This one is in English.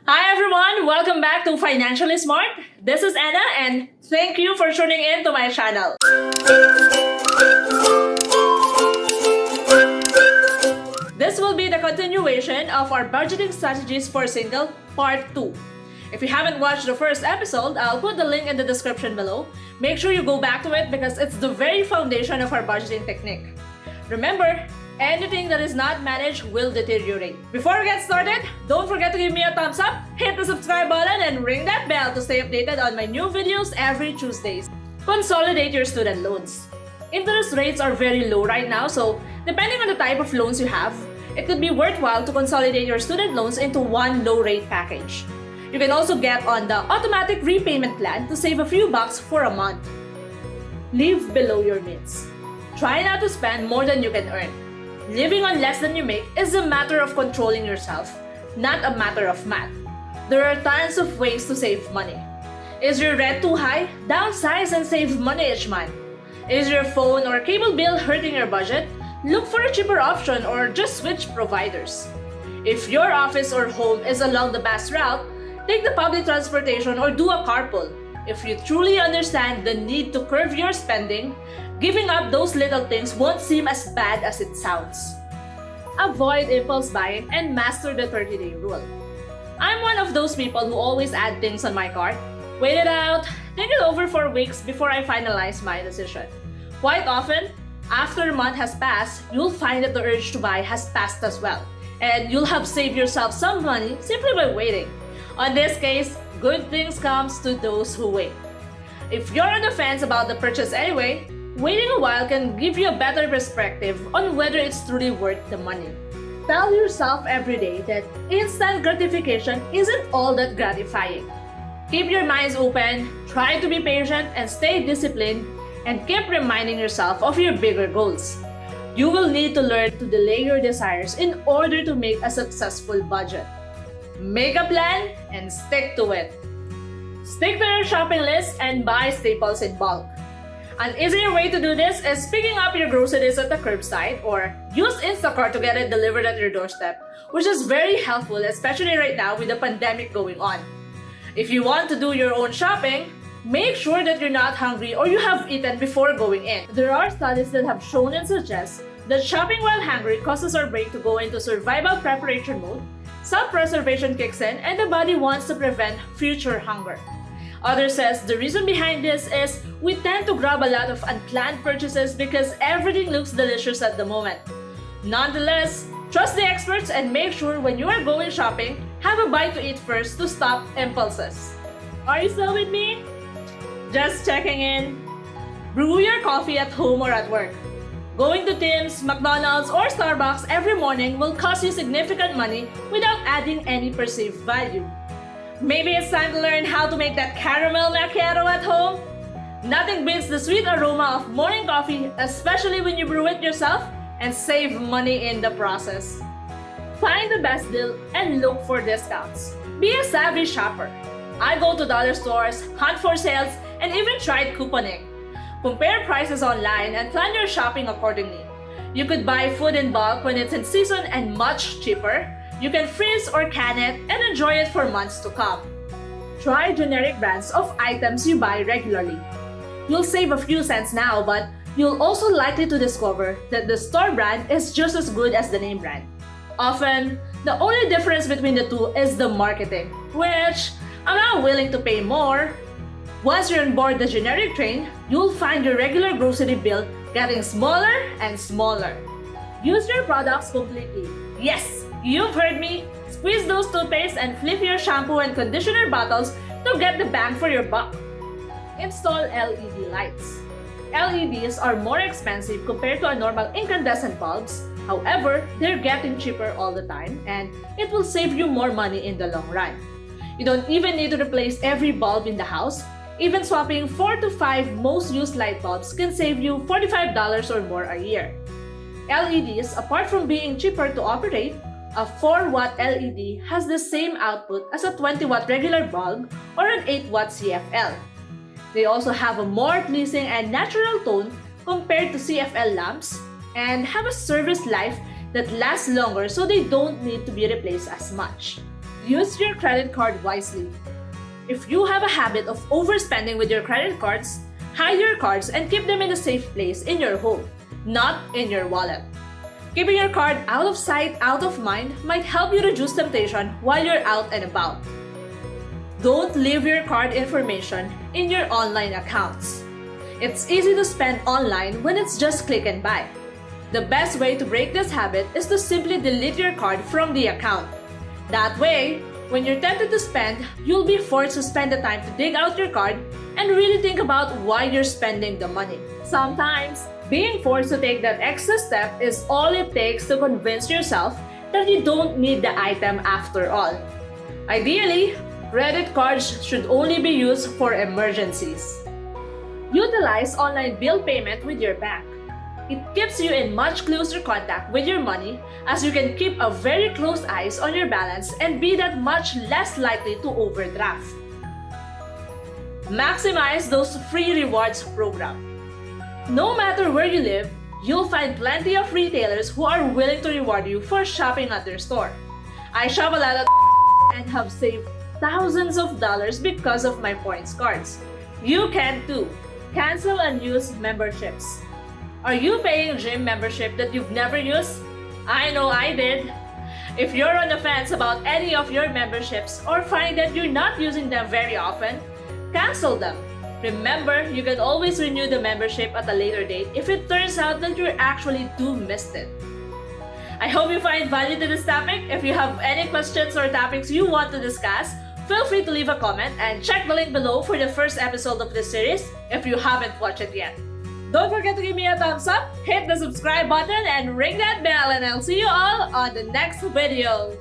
Hi everyone! Welcome back to Financially Smart. This is Anna and thank you for tuning in to my channel. This will be the continuation of our budgeting strategies for single part 2. If you haven't watched the first episode, I'll put the link in the description below. Make sure you go back to it because it's the very foundation of our budgeting technique. Remember, anything that is not managed will deteriorate. Before we get started, don't forget to give me a thumbs up, hit the subscribe button, and ring that bell to stay updated on my new videos every Tuesdays. Consolidate your student loans. Interest rates are very low right now, so depending on the type of loans you have, it could be worthwhile to consolidate your student loans into one low-rate package. You can also get on the automatic repayment plan to save a few bucks for a month. Live below your means. Try not to spend more than you can earn. Living on less than you make is a matter of controlling yourself, not a matter of math. There are tons of ways to save money. Is your rent too high? Downsize and save money each month. Is your phone or cable bill hurting your budget? Look for a cheaper option or just switch providers. If your office or home is along the bus route, take the public transportation or do a carpool. If you truly understand the need to curb your spending, giving up those little things won't seem as bad as it sounds. Avoid impulse buying and master the 30-day rule. I'm one of those people who always add things on my cart, wait it out, think it over for weeks before I finalize my decision. Quite often, after a month has passed, you'll find that the urge to buy has passed as well, and you'll have saved yourself some money simply by waiting. On this case, good things comes to those who wait. If you're on the fence about the purchase anyway, waiting a while can give you a better perspective on whether it's truly worth the money. Tell yourself every day that instant gratification isn't all that gratifying. Keep your minds open, try to be patient and stay disciplined, and keep reminding yourself of your bigger goals. You will need to learn to delay your desires in order to make a successful budget. Make a plan and stick to it. Stick to your shopping list and buy staples in bulk. An easier way to do this is picking up your groceries at the curbside or use Instacart to get it delivered at your doorstep, which is very helpful, especially right now with the pandemic going on. If you want to do your own shopping, make sure that you're not hungry or you have eaten before going in. There are studies that have shown and suggest that shopping while hungry causes our brain to go into survival preparation mode, self-preservation kicks in, and the body wants to prevent future hunger. Others says the reason behind this is we tend to grab a lot of unplanned purchases because everything looks delicious at the moment. Nonetheless, trust the experts and make sure when you are going shopping, have a bite to eat first to stop impulses. Are you still with me? Just checking in. Brew your coffee at home or at work. Going to Tim's, McDonald's, or Starbucks every morning will cost you significant money without adding any perceived value. Maybe it's time to learn how to make that caramel macchiato at home? Nothing beats the sweet aroma of morning coffee, especially when you brew it yourself, and save money in the process. Find the best deal and look for discounts. Be a savvy shopper. I go to dollar stores, hunt for sales, and even tried couponing. Compare prices online and plan your shopping accordingly. You could buy food in bulk when it's in season and much cheaper. You can freeze or can it and enjoy it for months to come. Try generic brands of items you buy regularly. You'll save a few cents now, but you'll also likely to discover that the store brand is just as good as the name brand. Often, the only difference between the two is the marketing, which I'm not willing to pay more. Once you're on board the generic train, you'll find your regular grocery bill getting smaller and smaller. Use your products completely. Yes, you've heard me. Squeeze those toothpaste and flip your shampoo and conditioner bottles to get the bang for your buck. Install LED lights. LEDs are more expensive compared to our normal incandescent bulbs. However, they're getting cheaper all the time and it will save you more money in the long run. You don't even need to replace every bulb in the house. Even swapping 4 to 5 most used light bulbs can save you $45 or more a year. LEDs, apart from being cheaper to operate, a 4-watt LED has the same output as a 20-watt regular bulb or an 8-watt CFL. They also have a more pleasing and natural tone compared to CFL lamps and have a service life that lasts longer so they don't need to be replaced as much. Use your credit card wisely. If you have a habit of overspending with your credit cards, hide your cards and keep them in a safe place in your home, not in your wallet. Keeping your card out of sight, out of mind might help you reduce temptation while you're out and about. Don't leave your card information in your online accounts. It's easy to spend online when it's just click and buy. The best way to break this habit is to simply delete your card from the account. That way, when you're tempted to spend, you'll be forced to spend the time to dig out your card and really think about why you're spending the money. Sometimes, being forced to take that extra step is all it takes to convince yourself that you don't need the item after all. Ideally, credit cards should only be used for emergencies. Utilize online bill payment with your bank. It keeps you in much closer contact with your money, as you can keep a very close eyes on your balance and be that much less likely to overdraft. Maximize those free rewards program. No matter where you live, you'll find plenty of retailers who are willing to reward you for shopping at their store. I shop a lot at and have saved thousands of dollars because of my points cards. You can too. Cancel unused memberships. Are you paying gym membership that you've never used? I know I did. If you're on the fence about any of your memberships or find that you're not using them very often, cancel them. Remember, you can always renew the membership at a later date if it turns out that you actually do missed it. I hope you find value to this topic. If you have any questions or topics you want to discuss, feel free to leave a comment and check the link below for the first episode of this series if you haven't watched it yet. Don't forget to give me a thumbs up, hit the subscribe button, and ring that bell, and I'll see you all on the next video.